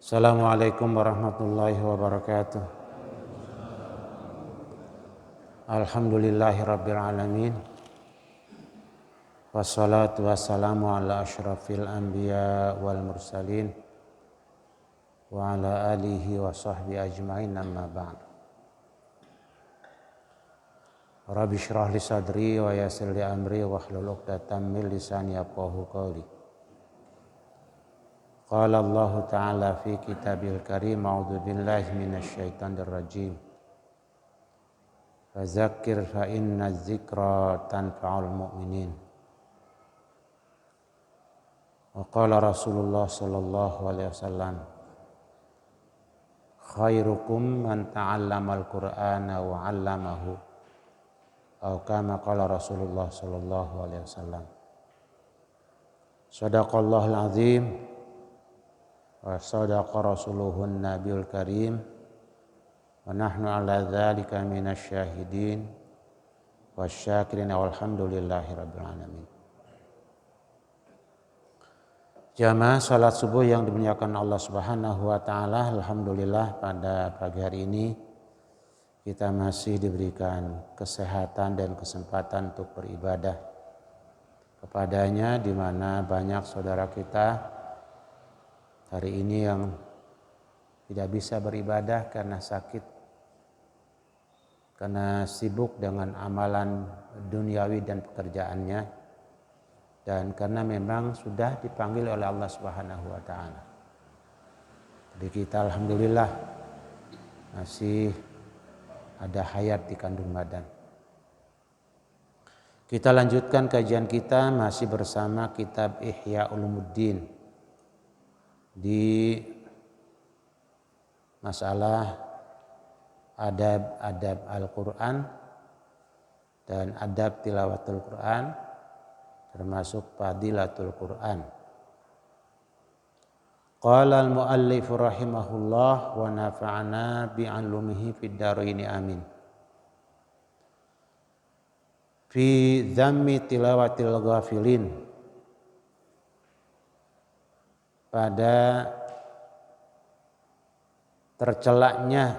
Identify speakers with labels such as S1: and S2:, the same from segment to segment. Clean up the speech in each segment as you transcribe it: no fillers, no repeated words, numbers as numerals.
S1: Assalamualaikum warahmatullahi wabarakatuh. Alhamdulillahirabbil alamin. Wassalatu wassalamu ala asyrafil anbiya wal mursalin wa ala alihi wa sahbihi ajmain, amma ba'd. Rabbi shrah li sadri wa yassir li amri wahlul 'uqdatam min lisani yafqahu qawli. Qala Allah Ta'ala fi kitabil karim, a'udzu billahi minasy syaithanir rajim. Fadzakir fa inna dzikra tanfa'ul mu'minin. Wa qala Rasulullah sallallahu alaihi wasallam, khairukum man ta'allamal Qur'ana wa 'allamahu. Atau kama qala Rasulullah sallallahu alaihi wasallam. Shadaqallahul azim. Wa sadaqa rasuluhun nabiyul karim wa nahnu ala dzalika minasy syahidin wasyakirin walhamdulillahi rabbil alamin. Jamaah salat subuh yang dimuliakan Allah Subhanahu wa taala, alhamdulillah pada pagi hari ini kita masih diberikan kesehatan dan kesempatan untuk beribadah kepadanya, di mana banyak saudara kita hari ini yang tidak bisa beribadah karena sakit, karena sibuk dengan amalan duniawi dan pekerjaannya, dan karena memang sudah dipanggil oleh Allah Subhanahu wa taala. Jadi kita alhamdulillah masih ada hayat di kandung badan. Kita lanjutkan kajian kita masih bersama kitab Ihya Ulumuddin di masalah adab Al-Quran dan adab tilawatul Quran, termasuk fadilatul Quran. Qala al-muallif rahimahullah wa nafa'ana bi'alumihi fid dharaini amin. Fi dhammi tilawatil ghafilin, pada tercelaknya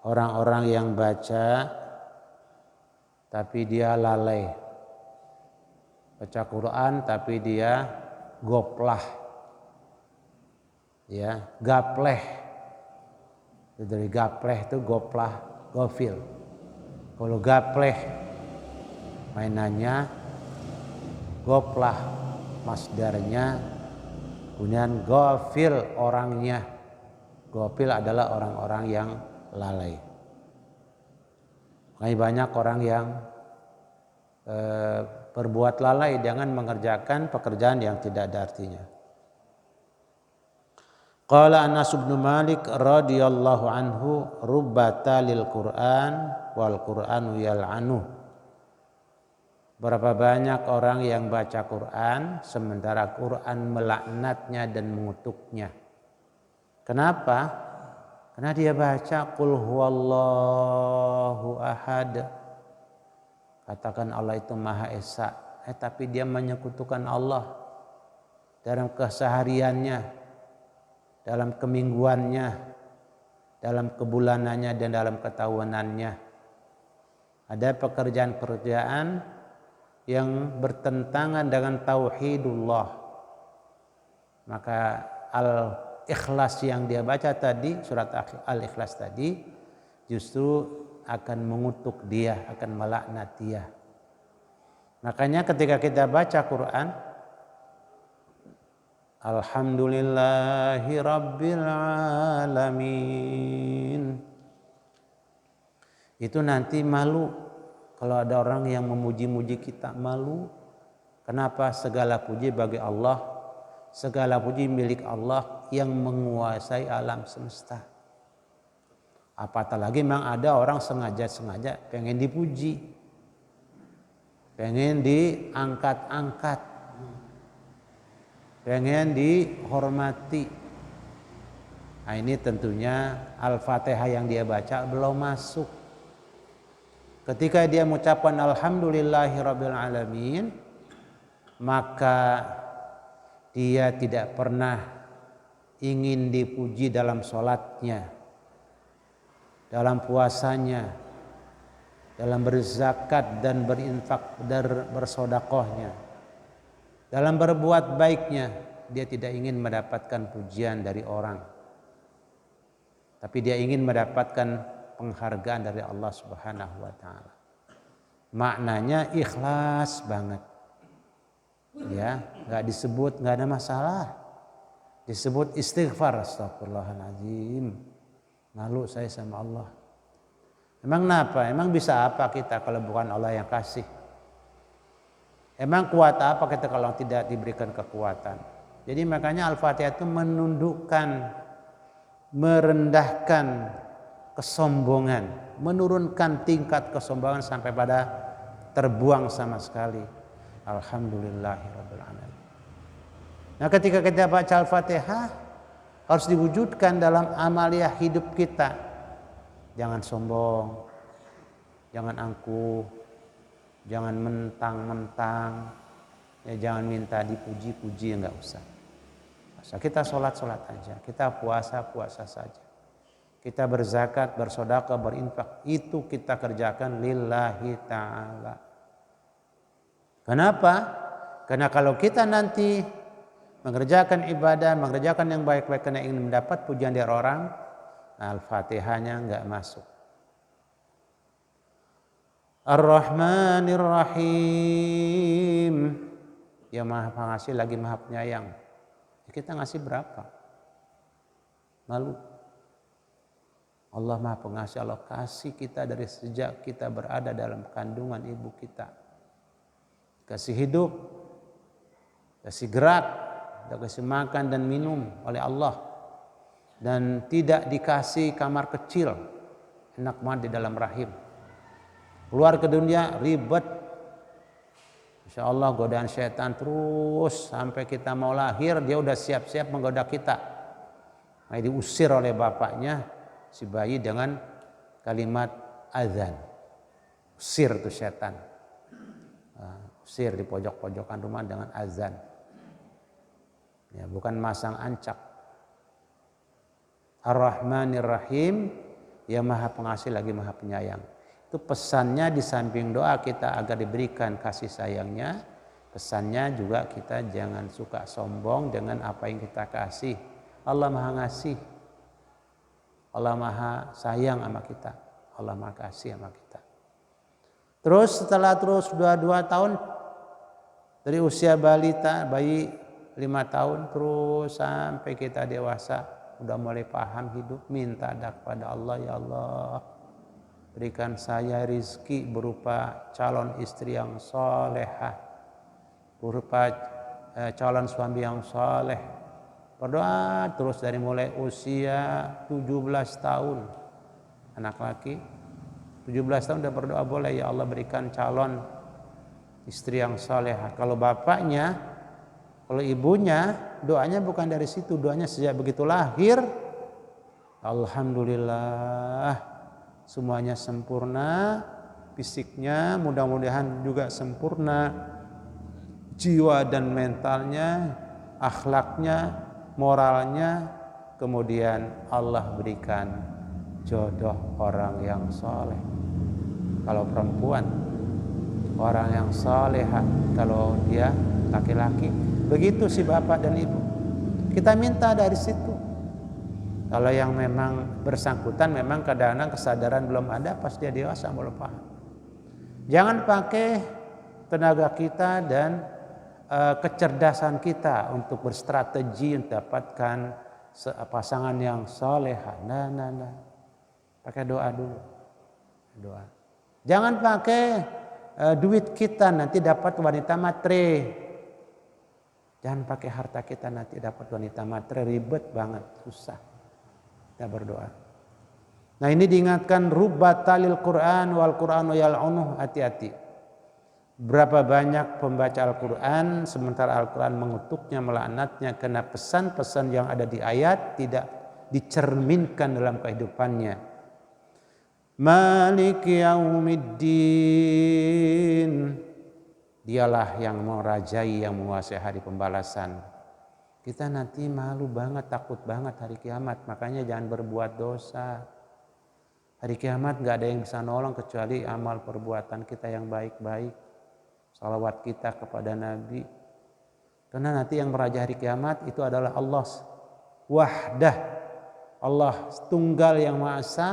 S1: orang-orang yang baca tapi dia lalai, baca Quran tapi dia goplah, ya, gapleh. Dari gapleh itu goplah, gofil. Kalau gapleh mainannya, goplah masdarnya, kemudian gofil orangnya. Gofil adalah orang-orang yang lalai. Makanya banyak orang yang berbuat lalai dengan mengerjakan pekerjaan yang tidak ada artinya. Qala Anas bin Malik radhiyallahu anhu, rubbata lil Qur'an wal Qur'anu yal'anu. Berapa banyak orang yang baca Quran sementara Quran melaknatnya dan mengutuknya. Kenapa? Karena dia baca qul huwallahu ahad. Katakan Allah itu Maha Esa. Tapi dia menyekutukan Allah dalam kesehariannya, dalam kemingguannya, dalam kebulanannya, dan dalam ketahunannya. Ada pekerjaan-pekerjaan yang bertentangan dengan tauhidullah, maka Al-Ikhlas yang dia baca tadi, surat Al-Ikhlas tadi, justru akan mengutuk dia, akan melaknat dia. Makanya ketika kita baca Quran, alhamdulillahi rabbil alamin, itu nanti malu. Kalau ada orang yang memuji-muji kita, malu. Kenapa? Segala puji bagi Allah, segala puji milik Allah yang menguasai alam semesta. Apatah lagi memang ada orang sengaja pengen dipuji, pengen diangkat-angkat, pengen dihormati. Nah, ini tentunya Al-Fatihah yang dia baca belum masuk. Ketika dia mengucapkan alhamdulillahirabbil alamin, maka dia tidak pernah ingin dipuji dalam sholatnya, dalam puasanya, dalam berzakat dan berinfak dan bersodakohnya, dalam berbuat baiknya. Dia tidak ingin mendapatkan pujian dari orang, tapi dia ingin mendapatkan penghargaan dari Allah Subhanahu wa taala. Maknanya ikhlas banget. Ya, enggak disebut, enggak ada masalah. Disebut istighfar, astagfirullahaladzim. Malu saya sama Allah. Emang kenapa? Emang bisa apa kita kalau bukan Allah yang kasih? Emang kuat apa kita kalau tidak diberikan kekuatan? Jadi makanya Al-Fatihah itu menundukkan, merendahkan kesombongan, menurunkan tingkat kesombongan sampai pada terbuang sama sekali. Alhamdulillahirabbil alamin. Nah, ketika kita baca Al-Fatihah harus diwujudkan dalam amaliyah hidup kita. Jangan sombong, jangan angkuh, jangan mentang-mentang, ya jangan minta dipuji-puji, enggak usah. Kita sholat-sholat aja, kita puasa-puasa saja. Kita berzakat, bersedekah, berinfak, itu kita kerjakan lillahi ta'ala. Kenapa? Karena kalau kita nanti mengerjakan ibadah, mengerjakan yang baik-baik karena ingin mendapat pujian dari orang, Al-Fatihahnya enggak masuk. Ar-Rahmanir Rahim, yang Maha Pengasih lagi Maha Penyayang. Kita ngasih berapa? Malu. Allah Maha Pengasih, Allah kasih kita dari sejak kita berada dalam kandungan ibu kita. Kasih hidup, kasih gerak, kasih makan dan minum oleh Allah. Dan tidak dikasih kamar kecil, enak banget di dalam rahim. Keluar ke dunia ribet. Insya Allah godaan syaitan terus sampai kita mau lahir, dia udah siap-siap menggoda kita. Nah, diusir oleh bapaknya si bayi dengan kalimat azan. Usir tuh syaitan. Usir di pojok-pojokan rumah dengan azan. Ya, bukan masang ancak. Ar-Rahmanir Rahim, yang Maha Pengasih lagi Maha Penyayang. Itu pesannya di samping doa kita agar diberikan kasih sayangnya. Pesannya juga kita jangan suka sombong dengan apa yang kita kasih. Allah Maha ngasih. Allah Maha sayang sama kita. Allah Maha kasih sama kita. Terus setelah 2 tahun dari usia balita, bayi 5 tahun terus sampai kita dewasa, udah mulai paham hidup, minta kepada Allah, ya Allah, berikan saya rizki berupa calon istri yang solehah, berupa calon suami yang soleh. Berdoa terus dari mulai usia 17 tahun, anak laki 17 tahun udah berdoa, boleh ya Allah berikan calon istri yang salehah. Kalau bapaknya, kalau ibunya, doanya bukan dari situ, doanya sejak begitu lahir. Alhamdulillah, semuanya sempurna, fisiknya mudah-mudahan juga sempurna, jiwa dan mentalnya, akhlaknya, moralnya, kemudian Allah berikan jodoh orang yang saleh. Kalau perempuan, orang yang salehah. Kalau dia laki-laki, begitu si bapak dan ibu. Kita minta dari situ. Kalau yang memang bersangkutan memang kadang-kadang kesadaran belum ada, pas dia dewasa belum paham. Jangan pakai tenaga kita dan kecerdasan kita untuk berstrategi untuk dapatkan pasangan yang salehah. Nah. Pakai doa dulu. Doa. Jangan pakai duit kita nanti dapat wanita matre. Jangan pakai harta kita nanti dapat wanita matre, ribet banget, susah. Kita berdoa. Nah, ini diingatkan rubatalil Quran wal Quranu yal'unuh, hati-hati. Berapa banyak pembaca Al-Quran sementara Al-Quran mengutuknya, melaknatnya karena pesan-pesan yang ada di ayat tidak dicerminkan dalam kehidupannya. Maliki yaumiddin, dialah yang merajai, yang menguasai hari pembalasan. Kita nanti malu banget, takut banget hari kiamat. Makanya jangan berbuat dosa. Hari kiamat gak ada yang bisa nolong kecuali amal perbuatan kita yang baik-baik. Salawat kita kepada Nabi. Karena nanti yang meraja hari kiamat itu adalah Allah wahdah. Allah tunggal yang Maha Esa,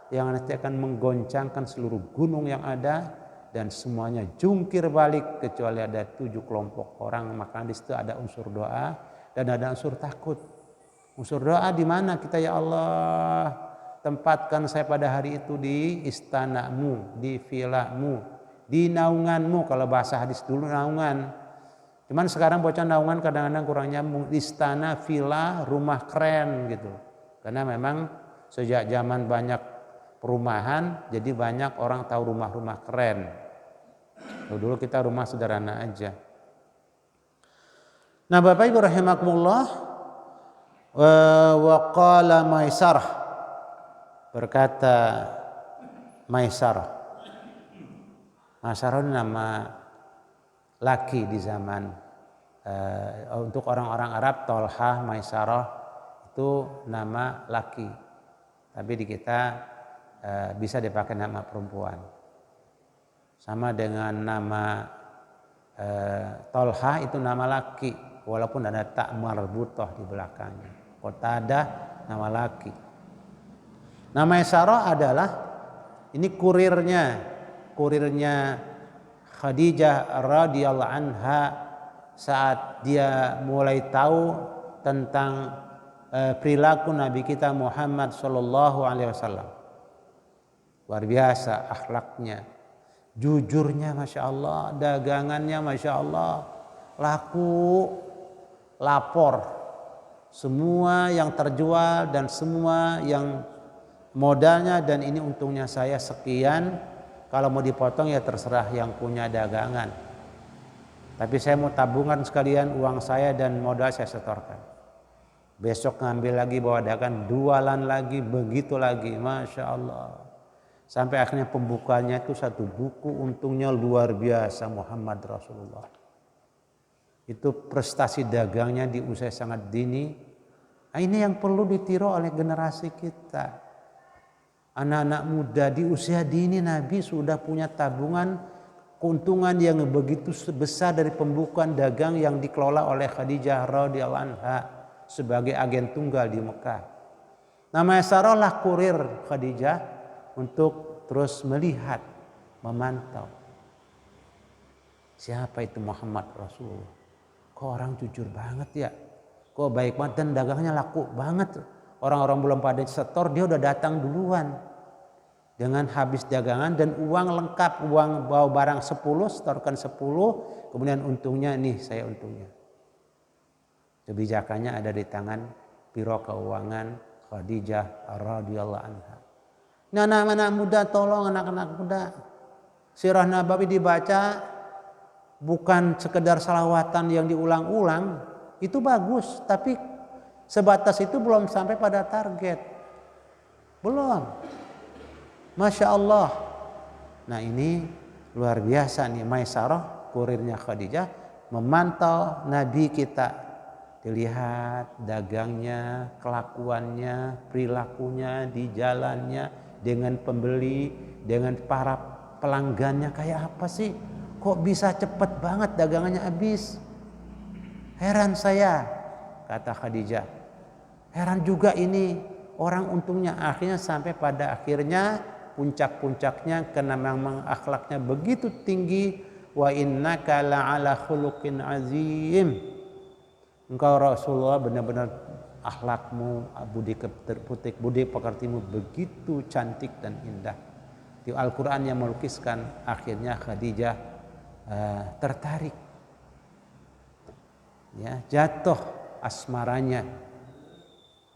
S1: yang nanti akan menggoncangkan seluruh gunung yang ada. Dan semuanya jungkir balik kecuali ada 7 kelompok orang. Maka di situ ada unsur doa dan ada unsur takut. Unsur doa di mana kita, ya Allah, tempatkan saya pada hari itu di istanamu, di vilamu, di naunganmu. Kalau bahasa hadis dulu naungan. Cuman sekarang bocah naungan kadang-kadang kurang nyambung. Istana, villa, rumah keren gitu. Karena memang sejak zaman banyak perumahan, jadi banyak orang tahu rumah-rumah keren. Dulu kita rumah sederhana aja. Nah, Bapak Ibu rahimakumullah, wa qala Maisarah, berkata Maisarah. Maisarah nama laki di zaman untuk orang-orang Arab. Tolhah, Maisarah itu nama laki. Tapi di kita bisa dipakai nama perempuan. Sama dengan nama Tolhah itu nama laki, walaupun ada tak marbutoh di belakangnya. Qatadah nama laki. Nama Maisarah adalah ini kurirnya Khadijah radhiyallahu anha saat dia mulai tahu tentang perilaku Nabi kita Muhammad sallallahu alaihi wasallam. Luar biasa akhlaknya. Jujurnya Masya Allah, dagangannya Masya Allah, laku, lapor. Semua yang terjual dan semua yang modalnya dan ini untungnya saya sekian. Kalau mau dipotong ya terserah yang punya dagangan. Tapi saya mau tabungan sekalian uang saya dan modal saya setorkan. Besok ngambil lagi bawa dagangan, jualan lagi, begitu lagi, Masya Allah. Sampai akhirnya pembukanya itu 1 buku, untungnya luar biasa Muhammad Rasulullah. Itu prestasi dagangnya di usia sangat dini. Nah, ini yang perlu ditiru oleh generasi kita. Anak-anak muda di usia dini Nabi sudah punya tabungan keuntungan yang begitu besar dari pembukaan dagang yang dikelola oleh Khadijah radhiyallahu anha sebagai agen tunggal di Mekah. Nama Maisarah lah kurir Khadijah untuk terus melihat, memantau. Siapa itu Muhammad Rasulullah? Kok orang jujur banget ya? Kok baik banget dan dagangnya laku banget. Orang-orang belum pada setor, dia udah datang duluan. Dengan habis dagangan dan uang lengkap, uang bawa barang 10, setorkan 10, kemudian untungnya nih saya untungnya. Kebijakannya ada di tangan Biro Keuangan Khadijah radhiyallahu anha. Nah, anak-anak muda, tolong anak-anak muda, Sirah Nabawi dibaca bukan sekedar salawatan yang diulang-ulang, itu bagus, tapi sebatas itu belum sampai pada target. Belum. Masya Allah. Nah, ini luar biasa nih Maisarah, kurirnya Khadijah, memantau Nabi kita. Dilihat dagangnya, kelakuannya, perilakunya di jalannya, dengan pembeli, dengan para pelanggannya kayak apa sih? Kok bisa cepet banget dagangannya habis? Heran saya, kata Khadijah. Heran juga ini orang untungnya akhirnya sampai pada akhirnya puncak-puncaknya karena memang akhlaknya begitu tinggi. Wa innaka la'ala khuluqin azim. Engkau Rasulullah benar-benar akhlakmu, budi pekertimu begitu cantik dan indah. Di Al-Quran yang melukiskan akhirnya Khadijah tertarik, ya, jatuh asmaranya.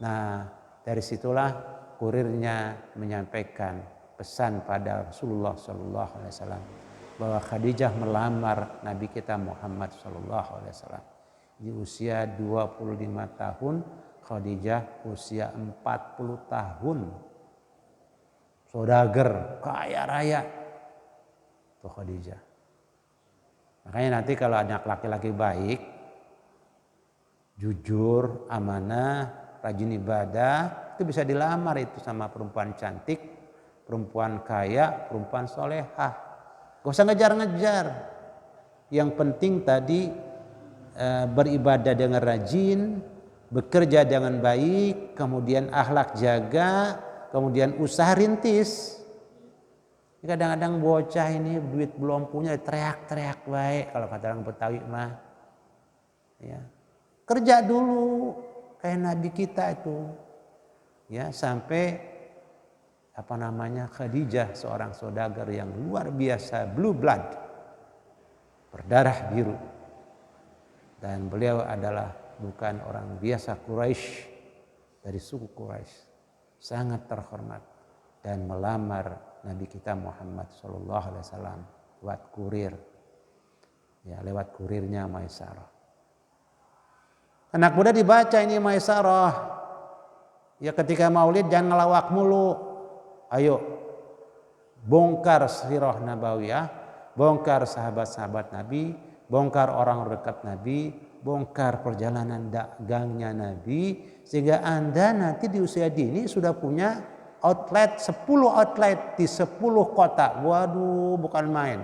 S1: Nah, dari situlah kurirnya menyampaikan pesan pada Rasulullah Sallallahu Alaihi Wasallam bahwa Khadijah melamar Nabi kita Muhammad Sallallahu Alaihi Wasallam di usia 25 tahun, Khadijah usia 40 tahun. Saudagar, kaya raya. Tuh Khadijah. Makanya nanti kalau anak laki-laki baik, jujur, amanah, rajin ibadah, itu bisa dilamar itu sama perempuan cantik, perempuan kaya, perempuan solehah. Gak usah ngejar-ngejar. Yang penting tadi beribadah dengan rajin, bekerja dengan baik, kemudian akhlak jaga, kemudian usaha rintis. Kadang-kadang bocah ini duit belum punya teriak-teriak baik kalau kata orang Betawi mah. Ya. Kerja dulu kayak Nabi kita itu. Ya, sampai Khadijah, seorang saudagar yang luar biasa, blue blood, berdarah biru. Dan beliau adalah bukan orang biasa Quraisy, dari suku Quraisy, sangat terhormat dan melamar Nabi kita Muhammad SAW lewat kurir, ya lewat kurirnya Maisarah. Anak muda dibaca ini Maisarah, ya ketika maulid jangan ngelawak mulu, ayo bongkar sirah nabawiyah, bongkar sahabat-sahabat Nabi, bongkar orang dekat Nabi, bongkar perjalanan dagangnya Nabi, sehingga Anda nanti di usia dini sudah punya outlet, 10 outlet di 10 kota. Waduh, bukan main.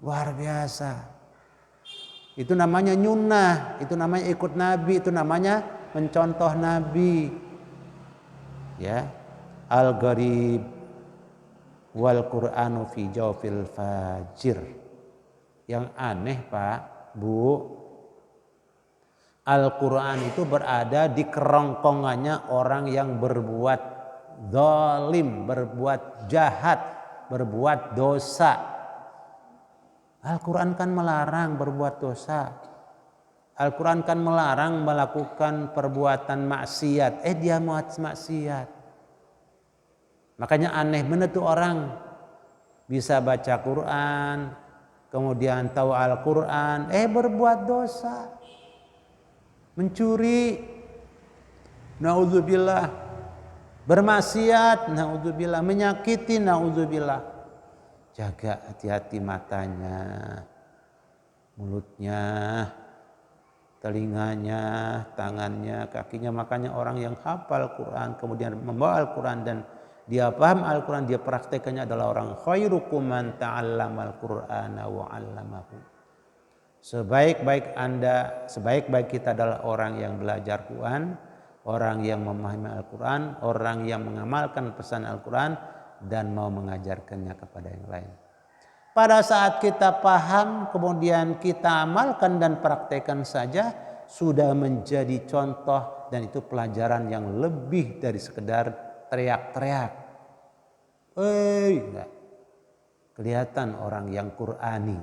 S1: Luar biasa. Itu namanya nyunnah, itu namanya ikut Nabi, itu namanya mencontoh Nabi. Ya. Al-gharib wal Qur'anu fi jawfil fajir. Yang aneh Pak, Bu, Al-Quran itu berada di kerongkongannya orang yang berbuat zalim, berbuat jahat, berbuat dosa. Al-Quran kan melarang berbuat dosa. Al-Quran kan melarang melakukan perbuatan maksiat. Dia mau maksiat. Makanya aneh bener tuh orang bisa baca Quran, kemudian tahu Al-Quran, berbuat dosa. Mencuri, naudzubillah, bermaksiat, naudzubillah, menyakiti, naudzubillah. Jaga hati-hati matanya, mulutnya, telinganya, tangannya, kakinya. Makanya orang yang hafal Quran kemudian membawa Al-Quran dan dia paham Al-Quran, dia praktekannya adalah orang khairukum man ta'allamal Qur'ana wa 'allamahu. Sebaik-baik Anda, sebaik-baik kita adalah orang yang belajar Quran, orang yang memahami Al-Quran, orang yang mengamalkan pesan Al-Quran dan mau mengajarkannya kepada yang lain. Pada saat kita paham, kemudian kita amalkan dan praktekkan saja, sudah menjadi contoh dan itu pelajaran yang lebih dari sekedar teriak-teriak. Enggak. Kelihatan orang yang Qur'ani,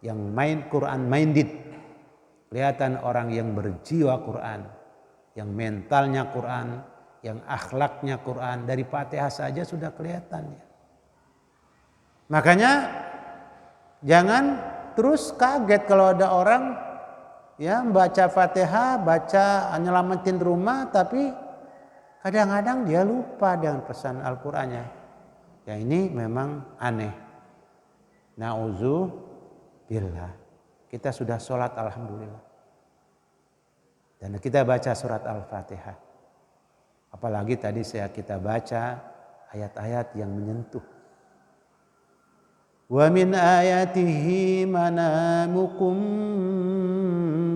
S1: yang main Quran minded. Kelihatan orang yang berjiwa Quran, yang mentalnya Quran, yang akhlaknya Quran. Dari Fatihah saja sudah kelihatan ya. Makanya jangan terus kaget kalau ada orang ya baca Fatihah, baca nyelamatin rumah, tapi kadang-kadang dia lupa dengan pesan Al-Qur'annya. Ya ini memang aneh. Na'udzubillah. Kita sudah sholat alhamdulillah. Dan kita baca surat Al-Fatihah. Apalagi tadi kita baca ayat-ayat yang menyentuh. Wa min ayatihi manamukum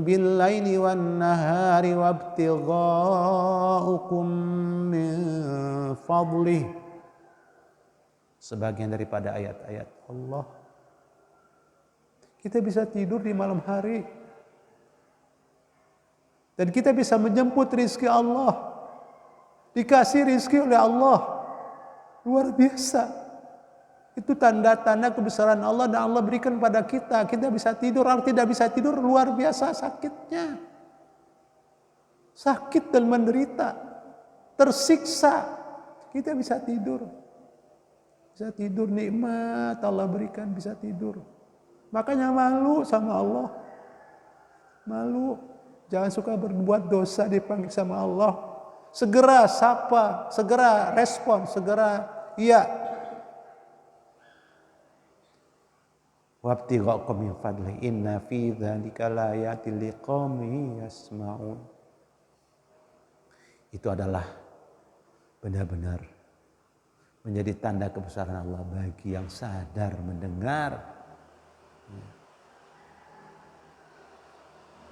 S1: bil-laili wan-nahari wabtighaukum min fadlih. Sebagian daripada ayat-ayat Allah. Kita bisa tidur di malam hari. Dan kita bisa menjemput rizki Allah. Dikasih rizki oleh Allah. Luar biasa. Itu tanda-tanda kebesaran Allah dan Allah berikan pada kita. Kita bisa tidur, orang tidak bisa tidur luar biasa sakitnya. Sakit dan menderita. Tersiksa. Kita bisa tidur. Bisa tidur, nikmat Allah berikan, bisa tidur. Makanya malu sama Allah. Malu. Jangan suka berbuat dosa dipanggil sama Allah. Segera sapa, segera respon, segera iya. wabtigha'a min fadli inna fi dzalika laayatil liqaumin yasma'un. Itu adalah benar-benar menjadi tanda kebesaran Allah bagi yang sadar mendengar.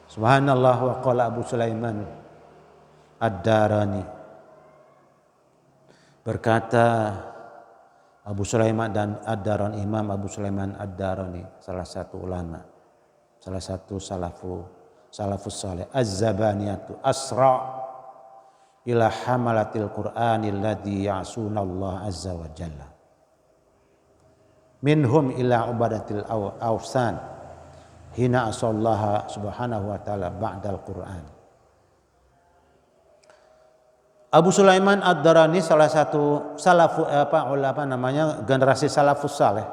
S1: Subhanallah wa qala Abu Sulaiman Ad-Darani, berkata Abu Sulaiman dan Ad-Darani, Imam Abu Sulaiman Ad-Darani, salah satu ulama, salah satu salafus saleh, az-zabaniyatu asra ila hamalatil qur'anil ladzi ya'suna Allah azza wa jalla minhum ila ubadatil awsan hina asallaha subhanahu wa ta'ala ba'dal qur'an. Abu Sulaiman Ad-Darani salah satu generasi salafus saleh.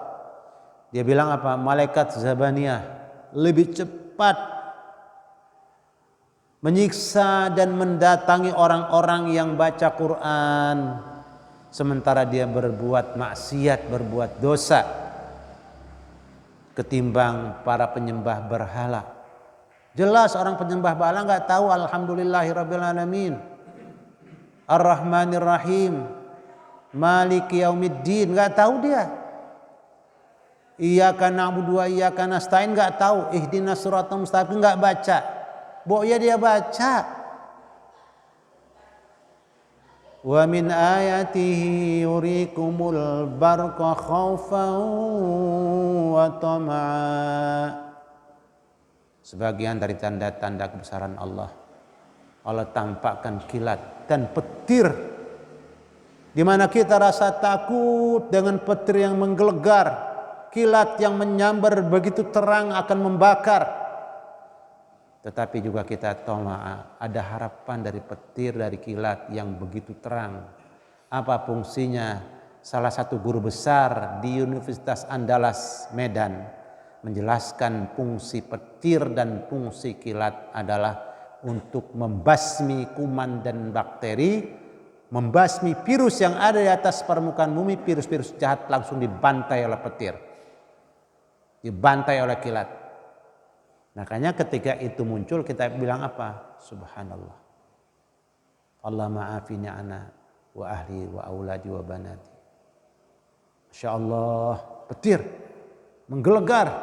S1: Dia bilang apa? Malaikat Zabaniyah lebih cepat menyiksa dan mendatangi orang-orang yang baca Quran sementara dia berbuat maksiat, berbuat dosa, ketimbang para penyembah berhala. Jelas orang penyembah berhala nggak tahu alhamdulillahirabbil alamin, ar-rahmanir rahim, maliki yaumiddin, nggak tahu dia. Iyyaka na'budu wa iyyaka nasta'in, nggak tahu. Ihdinas siratal mustaqim, nggak baca. Pokoknya dia baca. Wa min ayatihi yurikumul barqa khaufan wa tama'a. Sebagian dari tanda-tanda kebesaran Allah, Allah tampakkan kilat dan petir, di mana kita rasa takut dengan petir yang menggelegar, kilat yang menyambar begitu terang akan membakar. Tetapi juga kita ada harapan dari petir, dari kilat yang begitu terang. Apa fungsinya? Salah satu guru besar di Universitas Andalas Medan menjelaskan fungsi petir dan fungsi kilat adalah untuk membasmi kuman dan bakteri, membasmi virus yang ada di atas permukaan bumi. Virus-virus jahat langsung dibantai oleh petir, dibantai oleh kilat. Makanya ketika itu muncul kita bilang apa? Subhanallah. Allah ma'afini ana wa ahli wa auladi wa banati. Masya Allah, petir menggelegar.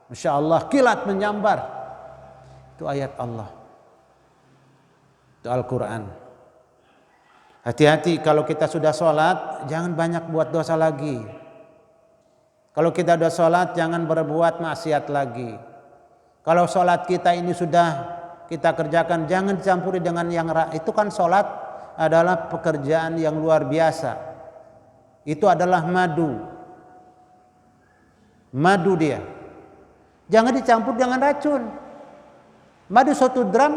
S1: Masya Allah, kilat menyambar. Itu ayat Allah. Itu Al-Quran. Hati-hati kalau kita sudah sholat, jangan banyak buat dosa lagi. Kalau kita sudah sholat, jangan berbuat maksiat lagi. Kalau sholat kita ini sudah kita kerjakan, jangan dicampuri dengan yang itu kan sholat adalah pekerjaan yang luar biasa. Itu adalah madu. Madu dia. Jangan dicampur dengan racun. Madu 1 dram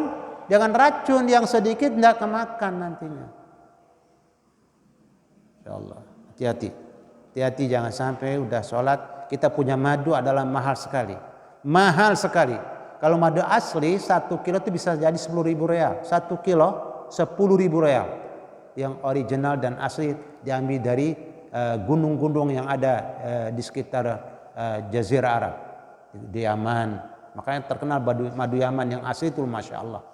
S1: dengan racun yang sedikit tidak kemakan nantinya. Ya Allah, hati-hati. Hati-hati jangan sampai udah sholat kita punya madu adalah mahal sekali. Mahal sekali. Kalau madu asli 1 kilo itu bisa jadi 10.000 real. 1 kilo 10.000 real. Yang original dan asli diambil dari gunung-gunung yang ada di sekitar Jazirah Arab. Di Yaman. Makanya terkenal madu Yaman yang asli itu Masya Allah.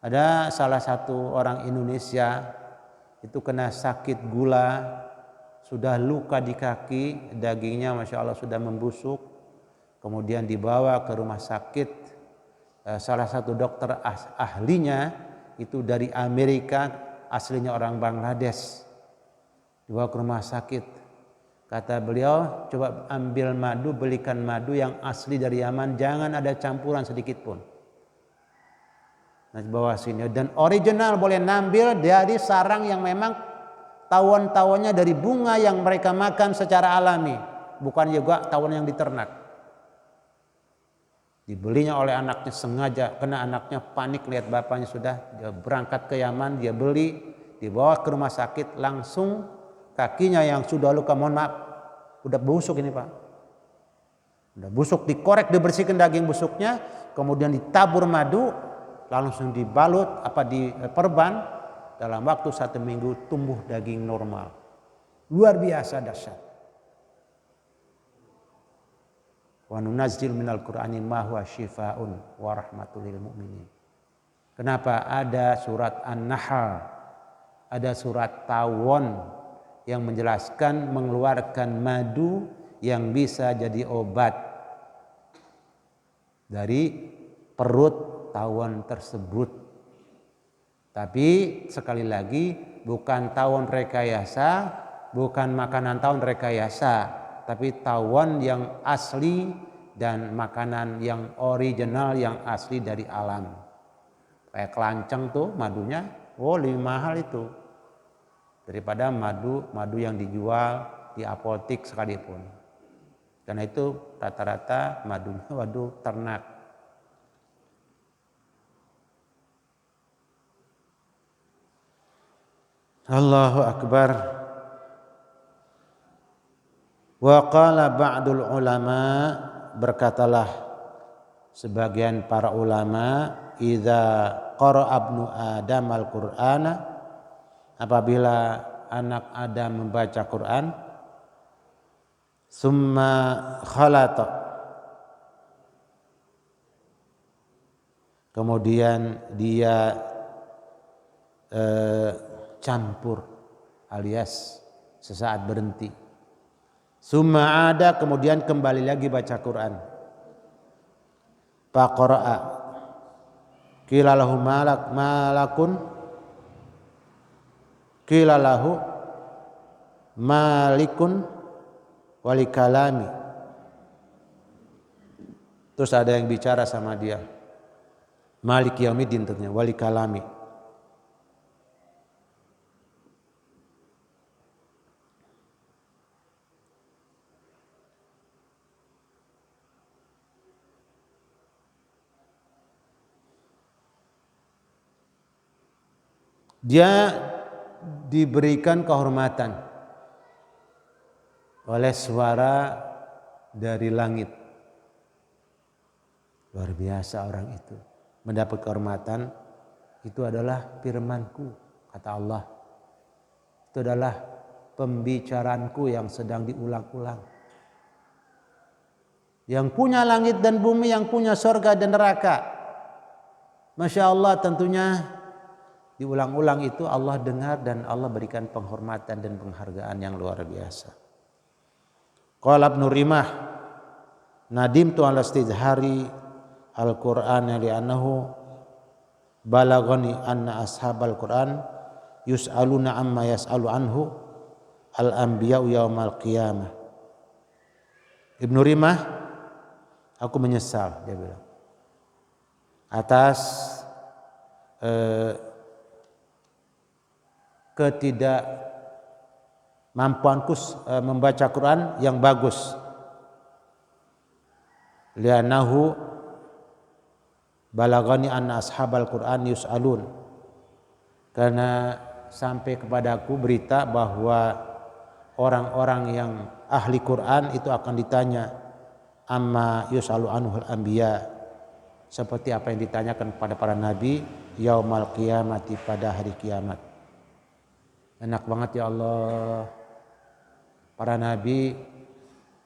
S1: Ada salah satu orang Indonesia itu kena sakit gula. Sudah luka di kaki. Dagingnya Masya Allah sudah membusuk. Kemudian dibawa ke rumah sakit, salah satu dokter ahlinya itu dari Amerika, aslinya orang Bangladesh. Dibawa ke rumah sakit. Kata beliau, coba ambil madu, belikan madu yang asli dari Yaman, jangan ada campuran sedikit pun. Nah, bawa sini. Dan original boleh ngambil dari sarang yang memang tawon-tawonnya dari bunga yang mereka makan secara alami. Bukan juga tawon yang diternak. Dibelinya oleh anaknya sengaja, karena anaknya panik lihat bapaknya sudah, dia berangkat ke Yaman, dia beli, dibawa ke rumah sakit, langsung kakinya yang sudah luka, mohon maaf, udah busuk ini Pak, udah busuk, dikorek, dibersihkan daging busuknya, kemudian ditabur madu, langsung dibalut, diperban, dalam waktu 1 minggu tumbuh daging normal, luar biasa dahsyat. Wa nunazzil minal Qur'ani ma huwa syifaa'un wa rahmatul lil mu'minin. Kenapa ada surat An-Nahl, ada surat Tawon yang menjelaskan mengeluarkan madu yang bisa jadi obat dari perut tawon tersebut. Tapi sekali lagi bukan tawon rekayasa, bukan makanan tawon rekayasa, tapi tawon yang asli dan makanan yang original yang asli dari alam. Kayak kelanceng tuh madunya, lebih mahal itu daripada madu yang dijual di apotik sekalipun. Karena itu rata-rata madunya madu ternak. Allahu Akbar. Wa qala ba'dul ulama, berkatalah sebagian para ulama, idza qara'a ibnu Adam al-Qur'ana, apabila anak Adam membaca Quran, summa khalata, kemudian dia campur alias sesaat berhenti. Summa ada, kemudian kembali lagi baca Quran. Faqara'a qila lahu malakun qila lahu malikun wali kalami. Terus ada yang bicara sama dia, Malik Yaumiddin tentunya, wali kalami. Dia diberikan kehormatan oleh suara dari langit. Luar biasa orang itu. Mendapat kehormatan, itu adalah firman-Ku, kata Allah. Itu adalah pembicaraanku yang sedang diulang-ulang. Yang punya langit dan bumi, yang punya surga dan neraka. Masya Allah, tentunya diulang-ulang itu Allah dengar dan Allah berikan penghormatan dan penghargaan yang luar biasa. Qala Ibnu Rimah, nadimtu ala istizhari al-Qur'an li'annahu balagani anna ashabal Qur'an yus'aluna amma yas'alu anhu al-anbiya'u yaumal qiyamah. Ibnu Rimah, aku menyesal, dia bilang, atas ketidakmampuanku membaca Quran yang bagus. Li'annahu balagani anna ashabal Quran yus'alun, karena sampai kepadaku berita bahwa orang-orang yang ahli Quran itu akan ditanya amma yus'alu anhul anbiya, seperti apa yang ditanyakan kepada para nabi yaumal qiyamati, pada hari kiamat. Enak banget ya Allah, para nabi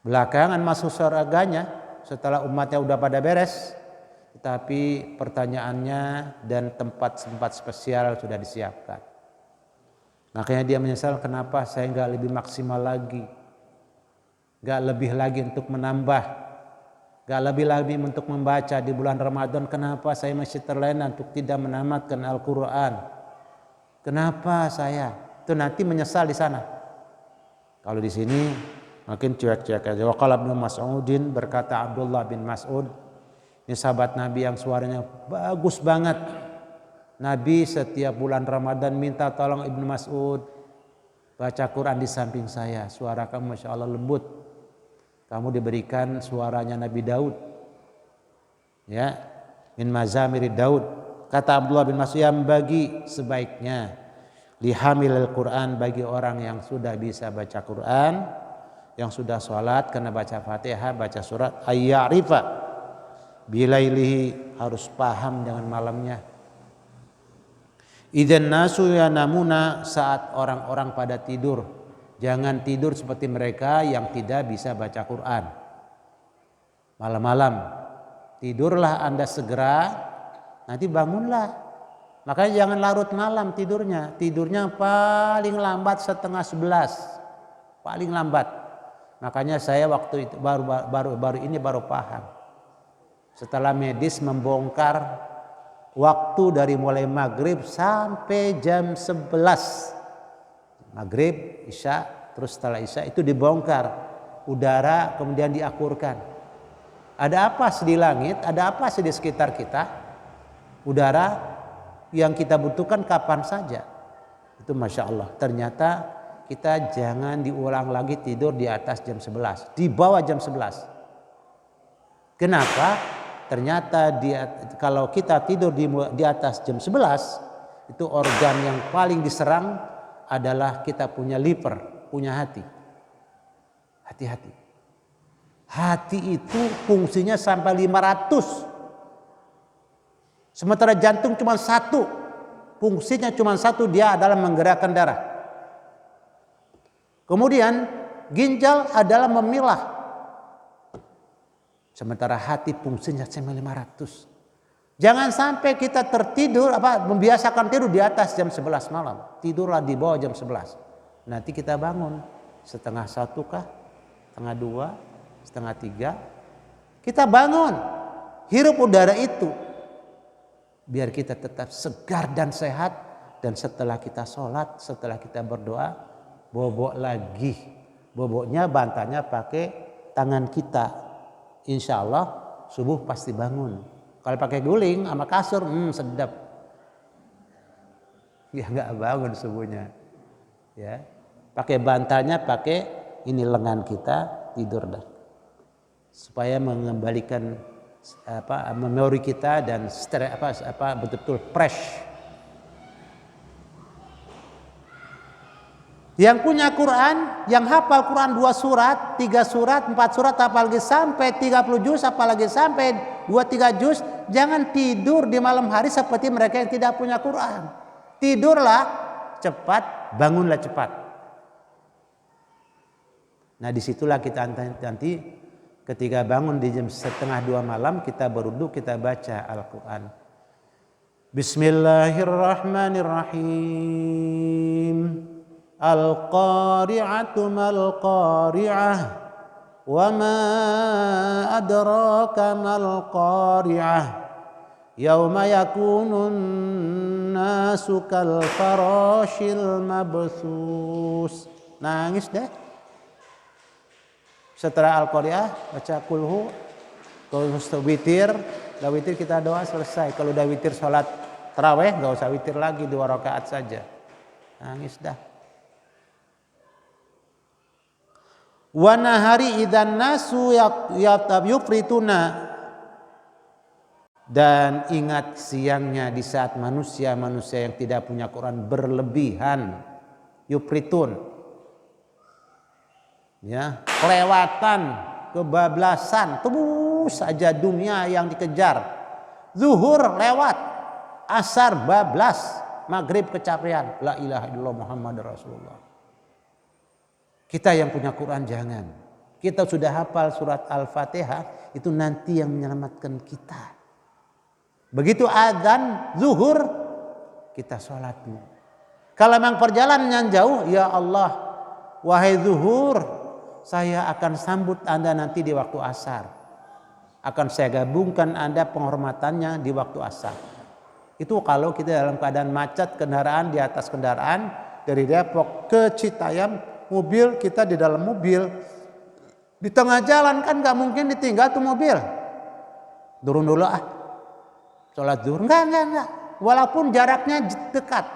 S1: belakangan masuk surganya setelah umatnya udah pada beres, tetapi pertanyaannya dan tempat spesial sudah disiapkan. Makanya dia menyesal, kenapa saya nggak lebih maksimal lagi, nggak lebih lagi untuk menambah, nggak lebih lagi untuk membaca di bulan Ramadan. Kenapa saya masih terlena untuk tidak menamatkan Al-Quran? Kenapa saya? Itu nanti menyesal di sana. Kalau di sini makin cuek-cuek aja. Wa qala Ibnu Mas'udin, berkata Abdullah bin Mas'ud, ini sahabat Nabi yang suaranya bagus banget. Nabi setiap bulan Ramadan minta tolong Ibnu Mas'ud baca Quran di samping saya. Suara kamu Masya Allah lembut. Kamu diberikan suaranya Nabi Daud. Ya, min mazamiri Daud. Kata Abdullah bin Mas'ud, yang bagi sebaiknya lihamilil Quran, bagi orang yang sudah bisa baca Quran, yang sudah sholat karena baca Fatihah, baca surat, ayya'rifa bilailihi, harus paham dengan malamnya. Idzan nasu yanamuna, saat orang-orang pada tidur, jangan tidur seperti mereka yang tidak bisa baca Quran. malam-malam. Tidurlah Anda segera, nanti bangunlah. Makanya jangan larut malam tidurnya. Tidurnya paling lambat 10:30. Paling lambat. Makanya saya waktu itu baru ini paham. Setelah medis membongkar waktu dari mulai maghrib sampai jam 11. Maghrib, isya, terus setelah isya itu dibongkar. Udara kemudian diakurkan. Ada apa di langit, ada apa di sekitar kita? Udara yang kita butuhkan kapan saja. Itu Masya Allah. Ternyata kita jangan diulang lagi tidur di atas jam 11. Di bawah jam 11. Kenapa? Ternyata kalau kita tidur di atas jam 11, itu organ yang paling diserang adalah kita punya liver, punya hati. Hati-hati. Hati itu fungsinya sampai 500. Sementara jantung cuma 1. Fungsinya cuma 1, dia adalah menggerakkan darah. Kemudian ginjal adalah memilah. Sementara hati fungsinya sampai 500. Jangan sampai kita membiasakan tidur di atas jam 11 malam. Tidurlah di bawah jam 11. Nanti kita bangun 1:30 kah? 2:30? 2:30, kita bangun, hirup udara itu, biar kita tetap segar dan sehat. Dan setelah kita sholat, setelah kita berdoa, bobok lagi, boboknya bantalnya pakai tangan kita, insya Allah subuh pasti bangun. Kalau pakai guling sama kasur, sedap, ya nggak bangun subuhnya. Ya, pakai bantalnya, pakai ini lengan kita, tidur dah. Supaya mengembalikan memori kita dan betul-betul fresh. Yang punya Quran, yang hafal Quran 2 surat, 3 surat, 4 surat, apalagi sampai 30 juz, apalagi sampai 2-3 juz, jangan tidur di malam hari seperti mereka yang tidak punya Quran. Tidurlah cepat, bangunlah cepat. Nah, disitulah kita nanti ketika bangun di jam 1:30 malam, kita berwudu, kita baca Al-Quran. Bismillahirrahmanirrahim. Al-qari'atu mal-qari'ah. Wa ma adraka mal-qari'ah. Yauma yakunun nasu kal farashil mabthus. Nangis deh. Setelah Al-Qari'ah baca kulhu, kalau witir, udah witir kita doa selesai. Kalau udah witir sholat taraweh nggak usah witir lagi, 2 rakaat saja. Nangis dah. Wa nahari idzan nasu yufrituna. Dan ingat siangnya di saat manusia-manusia yang tidak punya Quran berlebihan, yufritun. Ya, kelewatan, kebablasan, terus saja dunia yang dikejar. Zuhur lewat, asar bablas, maghrib kecapean. La ilaha illallah Muhammad Rasulullah. Kita yang punya Quran jangan. Kita sudah hafal surat Al-Fatihah, itu nanti yang menyelamatkan kita. Begitu azan zuhur, kita sholat. Kalau memang perjalanan jauh, ya Allah, wahai zuhur, saya akan sambut Anda nanti di waktu asar. Akan saya gabungkan Anda penghormatannya di waktu asar. Itu kalau kita dalam keadaan macet kendaraan, di atas kendaraan dari Depok ke Citayam, mobil kita di dalam mobil. Di tengah jalan kan gak mungkin ditinggal tuh mobil. Turun dulu sholat zuhur. Enggak. Walaupun jaraknya dekat.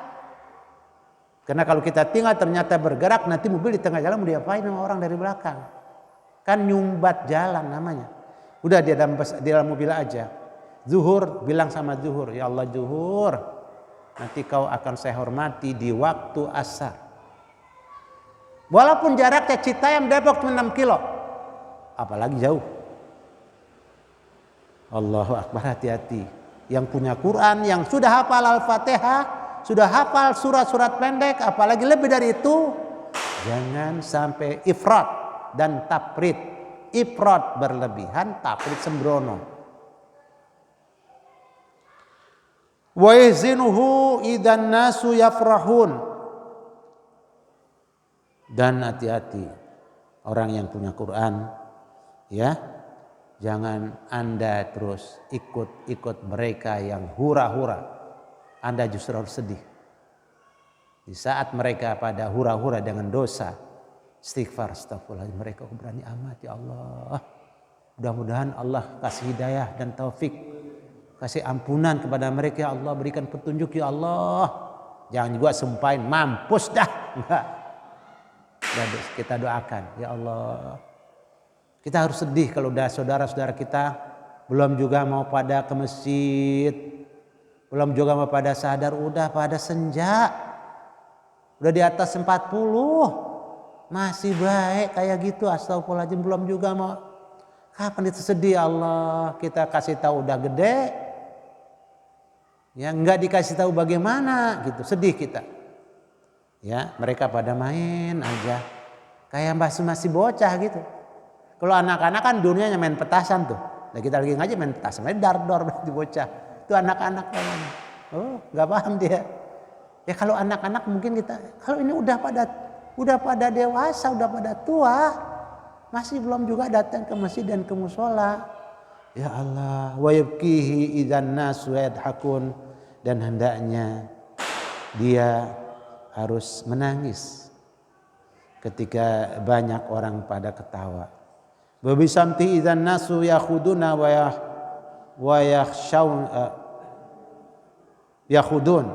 S1: Karena kalau kita tinggal ternyata bergerak, nanti mobil di tengah jalan mau diapain sama orang dari belakang? Kan nyumbat jalan namanya. Udah di dalam mobil aja. Zuhur, bilang sama zuhur, ya Allah zuhur, nanti kau akan saya hormati di waktu asar. Walaupun jaraknya Citayam Depok cuma 6 kilo. Apalagi jauh. Allahu Akbar, hati-hati. Yang punya Quran, yang sudah hafal Al-Fatihah, sudah hafal surat-surat pendek, apalagi lebih dari itu, jangan sampai ifrat dan tafrid. ifrat berlebihan, tafrid sembrono. Wa yahzinuhu idzan nasu yafrahun. Dan hati-hati orang yang punya Quran, ya, jangan Anda terus ikut mereka yang hura-hura. Anda justru harus sedih. Di saat mereka pada hura-hura dengan dosa, istighfar, astagfirullahaladzim, mereka berani amat, ya Allah. Mudah-mudahan Allah kasih hidayah dan taufik, kasih ampunan kepada mereka, ya Allah, berikan petunjuk, ya Allah. Jangan juga sumpahin mampus dah, enggak. Dan kita doakan, ya Allah. Kita harus sedih kalau udah saudara-saudara kita belum juga mau pada ke masjid, belum juga mau pada sadar, udah pada senja, udah di atas 40, masih baik kayak gitu, astagfirullahaladzim, belum juga mau. Kapan itu sedih, Allah? Kita kasih tahu udah gede, ya nggak dikasih tahu bagaimana gitu, sedih kita. Ya, mereka pada main aja, kayak masih bocah gitu. Kalau anak-anak kan dunianya main petasan tuh. Nah kita lagi ngaji main petasan, main dardor di bocah. Itu anak-anak namanya. Oh, nggak paham dia. Ya kalau anak-anak mungkin kita, kalau ini udah pada dewasa, udah pada tua, masih belum juga datang ke masjid dan ke musola. Ya Allah, wa yabkihi idzan nasu yadhakun, dan hendaknya dia harus menangis ketika banyak orang pada ketawa. Wa bisamti idzan nasu yakhuduna wa yakhshawun yakhudun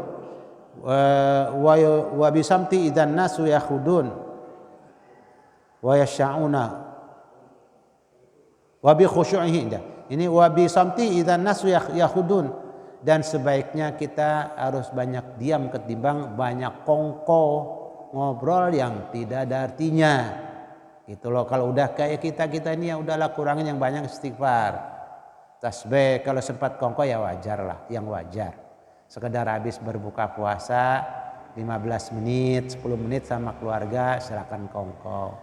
S1: wa bisamti idzan nasu yakhudun wa yash'una wa bi khusyu'ihi. Ini wa bisamti idzan nasu yakhudun, dan sebaiknya kita harus banyak diam ketimbang banyak kongko ngobrol yang tidak ada artinya. Itu loh, kalau udah kayak kita ini ya udahlah, kurangin yang banyak istighfar, tasbih. Kalau sempat kongko ya wajar lah, yang wajar. Sekedar habis berbuka puasa 15 menit, 10 menit sama keluarga silakan kongko.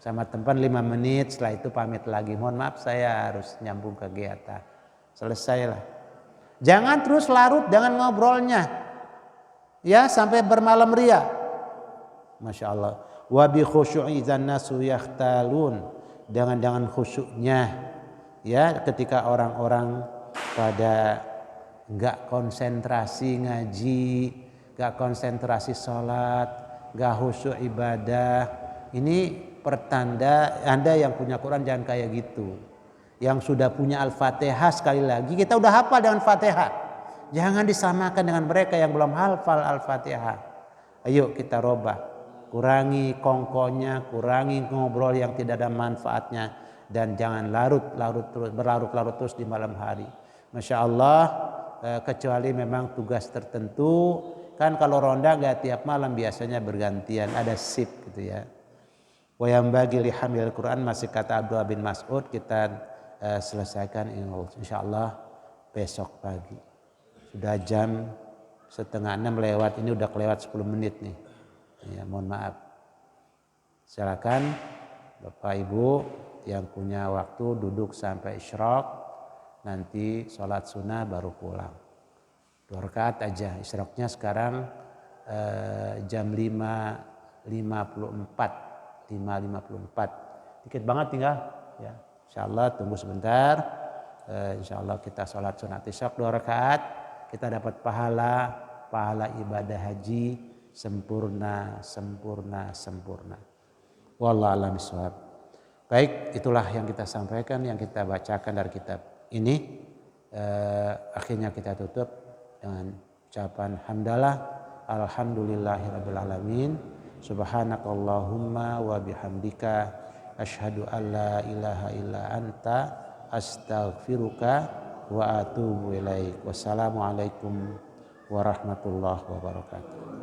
S1: Sama teman 5 menit, setelah itu pamit lagi. Mohon maaf saya harus nyambung kegiatan. Selesailah. Jangan terus larut dengan ngobrolnya. Ya, sampai bermalam ria. Masya Allah. Wa bi khusyu'i idzan nasu yakhtalun, dengan khusyuknya, ya, ketika orang-orang pada enggak konsentrasi ngaji, enggak konsentrasi sholat, enggak khusyuk ibadah. Ini pertanda Anda yang punya Quran jangan kayak gitu. Yang sudah punya Al-Fatihah, sekali lagi kita udah hafal dengan Fatihah, jangan disamakan dengan mereka yang belum hafal Al-Fatihah. Ayo kita robah. Kurangi kongkonya, kurangi ngobrol yang tidak ada manfaatnya, dan jangan berlarut-larut terus di malam hari. Masya Allah, kecuali memang tugas tertentu, kan kalau ronda gak tiap malam, biasanya bergantian, ada shift gitu ya. Wa yang bagi li hamil Quran, masih kata Abdullah bin Mas'ud, kita selesaikan insya Allah besok pagi. Sudah jam 5:30 lewat, ini udah kelewat 10 menit nih. Ya, mohon maaf. Silakan Bapak Ibu yang punya waktu duduk sampai isyraq, nanti sholat sunnah baru pulang. 2 rakaat aja. Isyraqnya sekarang jam 5.54. Dikit banget tinggal. Ya, insyaallah tunggu sebentar. Insyaallah kita sholat sunat isyraq 2 rakaat. Kita dapat pahala ibadah haji sempurna. Wallahu a'lam bishawab. Baik, itulah yang kita sampaikan, yang kita bacakan dari kitab ini. Akhirnya kita tutup dengan ucapan hamdalah, alhamdulillahirabbil alamin, subhanakallahumma wa bihamdika asyhadu an la ilaha illa anta astaghfiruka wa atubu ilaik. Wassalamualaikum warahmatullahi wabarakatuh.